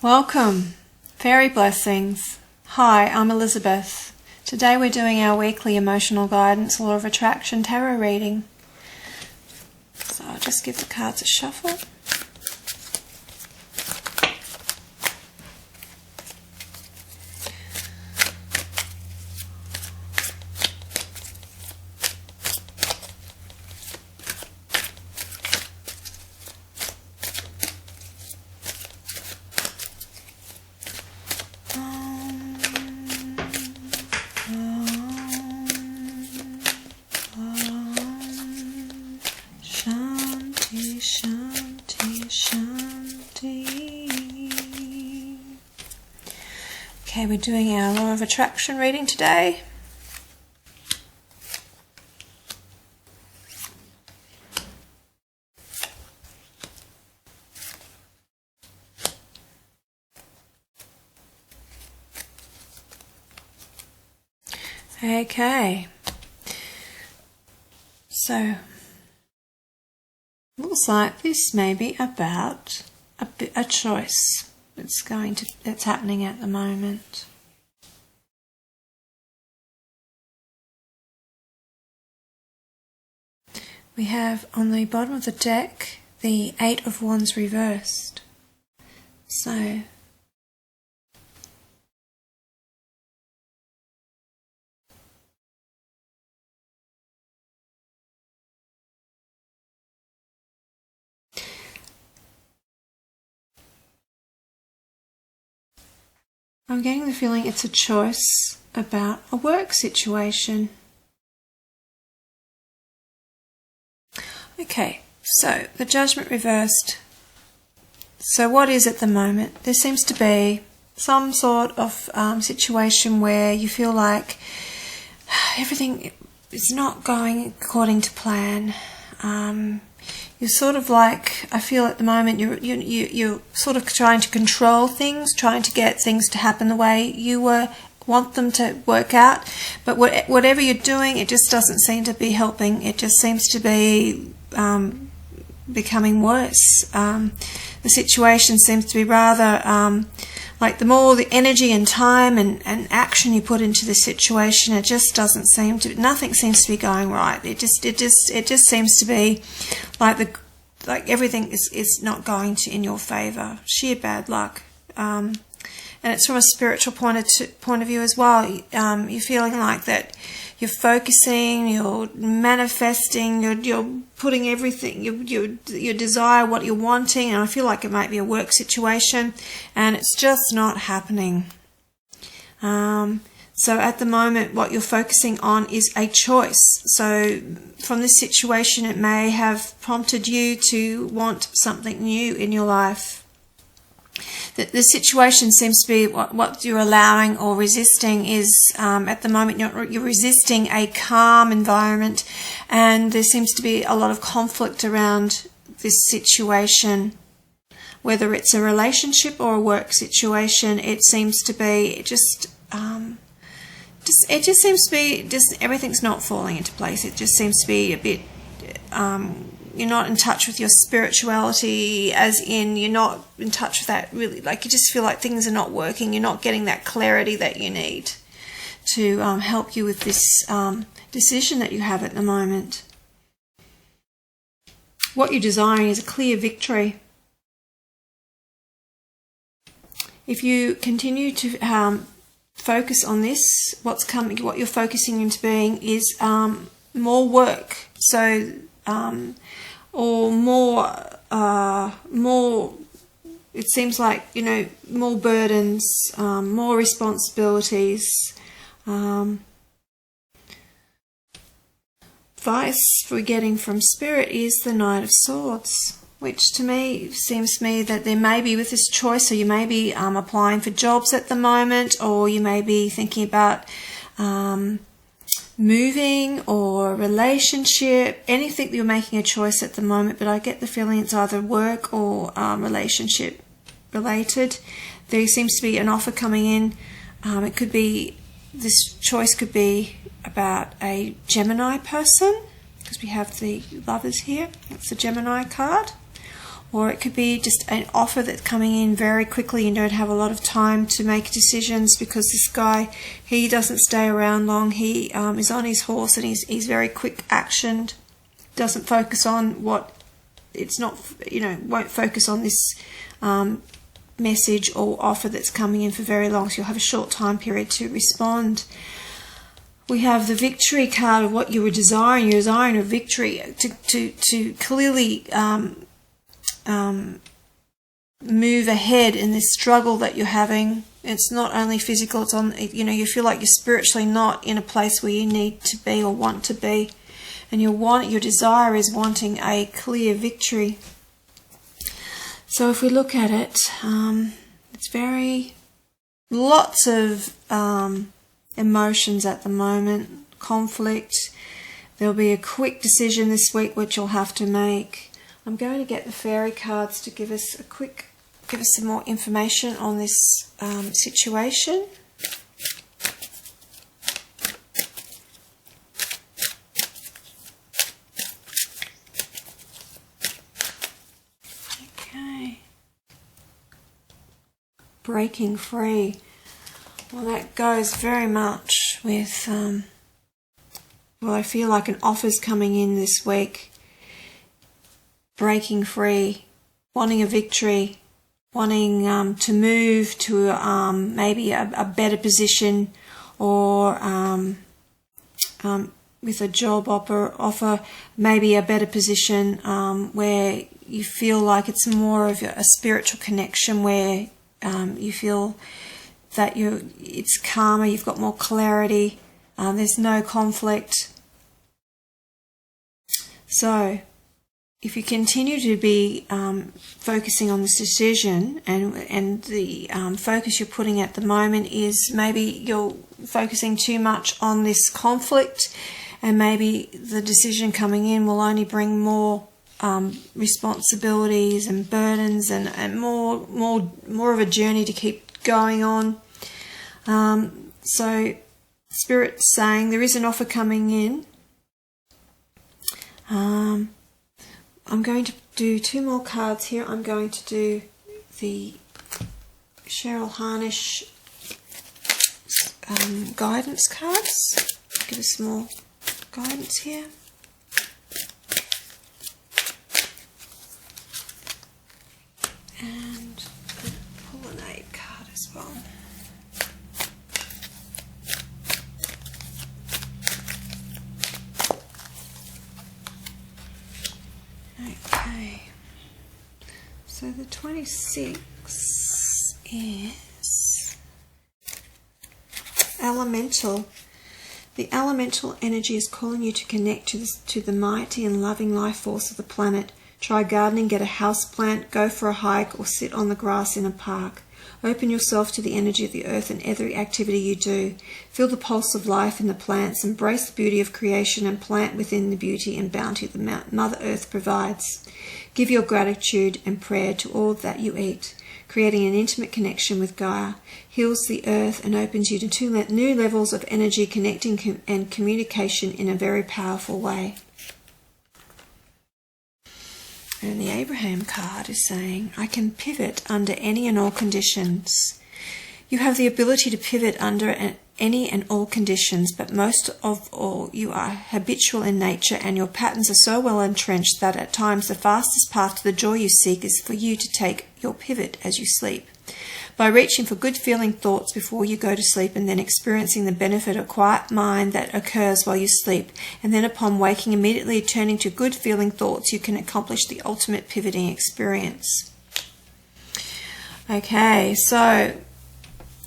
Welcome, fairy blessings. Hi, I'm Elizabeth. Today we're doing our weekly emotional guidance law of attraction tarot reading. So I'll just give the cards a shuffle. Shanti, Shanti, Shanti. Okay, we're doing our law of attraction reading today. Okay, so looks like this may be about a choice that's happening at the moment. We have on the bottom of the deck the Eight of Wands reversed. So I'm getting the feeling it's a choice about a work situation. Okay, so the Judgment reversed. So what is at the moment? There seems to be some sort of situation where you feel like everything is not going according to plan. You're sort of like, I feel at the moment you're sort of trying to control things, trying to get things to happen the way you want them to work out. But whatever you're doing, it just doesn't seem to be helping. It just seems to be becoming worse. The situation seems to be rather like the more the energy and time and action you put into the situation, it just doesn't seem to. Nothing seems to be going right. It just seems to be like everything is not going in your favour. Sheer bad luck. And it's from a spiritual point of view as well. You're feeling like that. You're focusing, you're manifesting, you're putting everything, your desire, what you're wanting, and I feel like it might be a work situation, and it's just not happening. So at the moment, what you're focusing on is a choice. So from this situation, it may have prompted you to want something new in your life. The situation seems to be what you're allowing or resisting is at the moment you're resisting a calm environment, and there seems to be a lot of conflict around this situation, whether it's a relationship or a work situation. It seems to be it just seems to be everything's not falling into place. It just seems to be a bit you're not in touch with your spirituality, as in you're not in touch with that really, like you just feel like things are not working. You're not getting that clarity that you need to help you with this decision that you have at the moment. What you're desiring is a clear victory. If you continue to focus on this, what's coming, what you're focusing into being is more work. So or more, it seems like, more burdens, more responsibilities. Advice we're getting from Spirit is the Knight of Swords, which to me seems to me that there may be with this choice, so you may be applying for jobs at the moment, or you may be thinking about moving or relationship, anything that you're making a choice at the moment, but I get the feeling it's either work or relationship related. There seems to be an offer coming in. It could be, this choice could be about a Gemini person, because we have the Lovers here. That's the Gemini card. or it could be just an offer that's coming in very quickly. You don't have a lot of time to make decisions, because this guy, he doesn't stay around long. He is on his horse, and he's very quick actioned. Doesn't focus on what it's not, won't focus on this message or offer that's coming in for very long. So you'll have a short time period to respond. We have the victory card of what you were desiring. You're desiring a victory to clearly move ahead in this struggle that you're having. It's not only physical, it's on, you feel like you're spiritually not in a place where you need to be or want to be. And your desire is wanting a clear victory. So if we look at it, it's lots of emotions at the moment, conflict. There'll be a quick decision this week which you'll have to make. I'm going to get the fairy cards to give us some more information on this situation. Okay. Breaking free. Well, that goes very much with, I feel like an offer's coming in this week. Breaking free, wanting a victory, wanting to move to maybe a better position, or with a job offer, maybe a better position where you feel like it's more of a spiritual connection, where you feel that it's calmer, you've got more clarity, there's no conflict. So if you continue to be focusing on this decision, and the focus you're putting at the moment is maybe you're focusing too much on this conflict, and maybe the decision coming in will only bring more responsibilities and burdens, and more of a journey to keep going on. So Spirit's saying there is an offer coming in. I'm going to do 2 more cards here. I'm going to do the Cheryl Harnish guidance cards. Give us some more guidance here. And pull an 8 card as well. Okay, so the 26 is elemental. The elemental energy is calling you to connect to the mighty and loving life force of the planet. Try gardening, get a house plant, go for a hike, or sit on the grass in a park. Open yourself to the energy of the earth in every activity you do. Feel the pulse of life in the plants. Embrace the beauty of creation and plant within the beauty and bounty that Mother Earth provides. Give your gratitude and prayer to all that you eat. Creating an intimate connection with Gaia heals the earth and opens you to new levels of energy, connecting and communication in a very powerful way. And the Abraham card is saying, I can pivot under any and all conditions. You have the ability to pivot under any and all conditions, but most of all, you are habitual in nature, and your patterns are so well entrenched that at times the fastest path to the joy you seek is for you to take your pivot as you sleep. By reaching for good feeling thoughts before you go to sleep, and then experiencing the benefit of quiet mind that occurs while you sleep, and then upon waking immediately turning to good feeling thoughts, you can accomplish the ultimate pivoting experience. Okay, so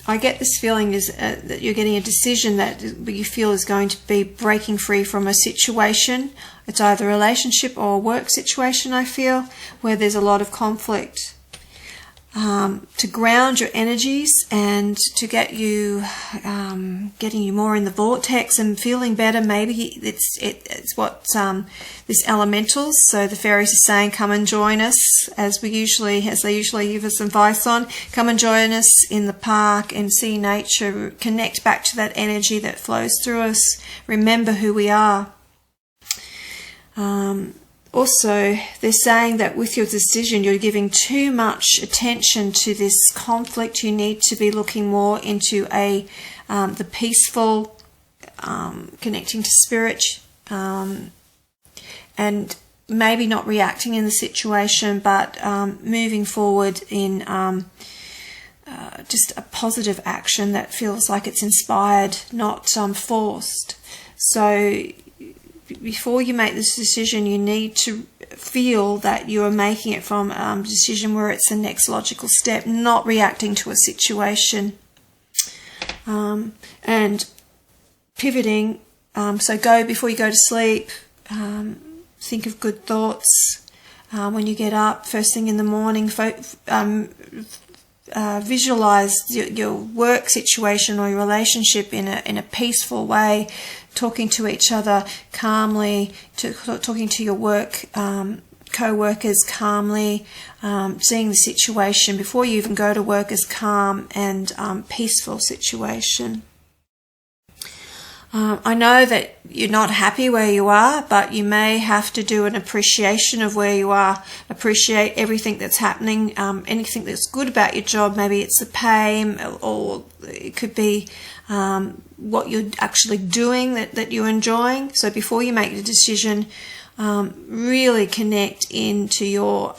I get this feeling that you're getting a decision that you feel is going to be breaking free from a situation. It's either a relationship or a work situation, I feel, where there's a lot of conflict. To ground your energies and to get you, getting you more in the vortex and feeling better. Maybe it's what this elementals. So the fairies are saying, come and join us, as they usually give us advice on. Come and join us in the park and see nature. Connect back to that energy that flows through us. Remember who we are. Also, they're saying that with your decision, you're giving too much attention to this conflict. You need to be looking more into the peaceful, connecting to spirit, and maybe not reacting in the situation, but moving forward in just a positive action that feels like it's inspired, not forced. So before you make this decision, you need to feel that you are making it from a decision where it's the next logical step, not reacting to a situation. And pivoting, so before you go to sleep, think of good thoughts. When you get up, first thing in the morning, visualize your work situation or your relationship in a peaceful way, talking to each other calmly, talking to your work co-workers calmly, seeing the situation before you even go to work as calm and peaceful situation. I know that you're not happy where you are, but you may have to do an appreciation of where you are, appreciate everything that's happening, anything that's good about your job. Maybe it's the pay, or it could be what you're actually doing that you're enjoying. So before you make the decision, really connect into your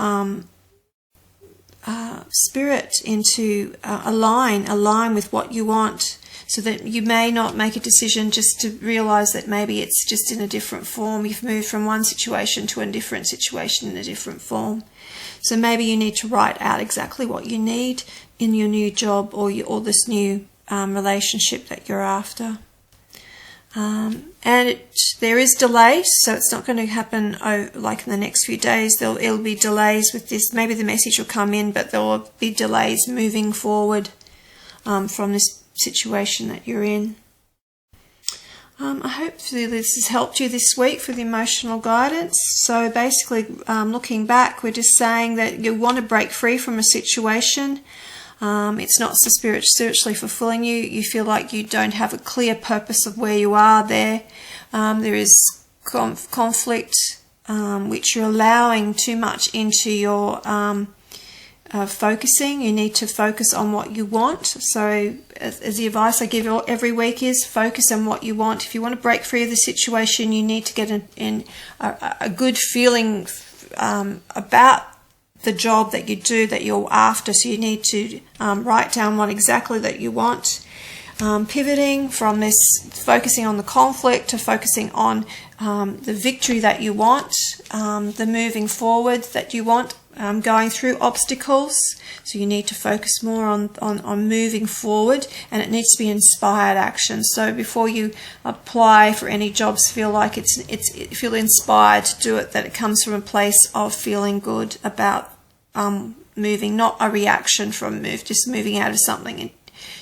spirit, into align with what you want, so that you may not make a decision just to realize that maybe it's just in a different form. You've moved from one situation to a different situation in a different form. So maybe you need to write out exactly what you need in your new job or this new relationship that you're after. And there is delays, so it's not going to happen like in the next few days. It'll be delays with this. Maybe the message will come in, but there will be delays moving forward from this situation that you're in. I hope this has helped you this week for the emotional guidance. So basically, looking back, we're just saying that you want to break free from a situation. It's not so spiritually fulfilling you. You feel like you don't have a clear purpose of where you are there. There is conflict, which you're allowing too much into your focusing. You need to focus on what you want. So as the advice I give every week is focus on what you want. If you want to break free of the situation, you need to get a good feeling about the job that you do, that you're after. So you need to write down what exactly that you want. Pivoting from this, focusing on the conflict, to focusing on the victory that you want, the moving forward that you want, going through obstacles. So you need to focus more on moving forward, and it needs to be inspired action. So before you apply for any jobs, feel like feel inspired to do it, that it comes from a place of feeling good about moving, not a reaction from just moving out of something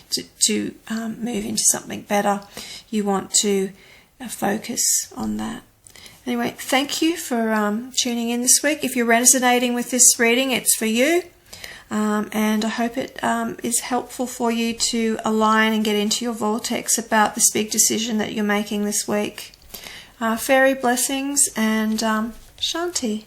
to move into something better. You want to focus on that. Anyway, thank you for tuning in this week. If you're resonating with this reading, it's for you. And I hope it is helpful for you to align and get into your vortex about this big decision that you're making this week. Fairy blessings and Shanti.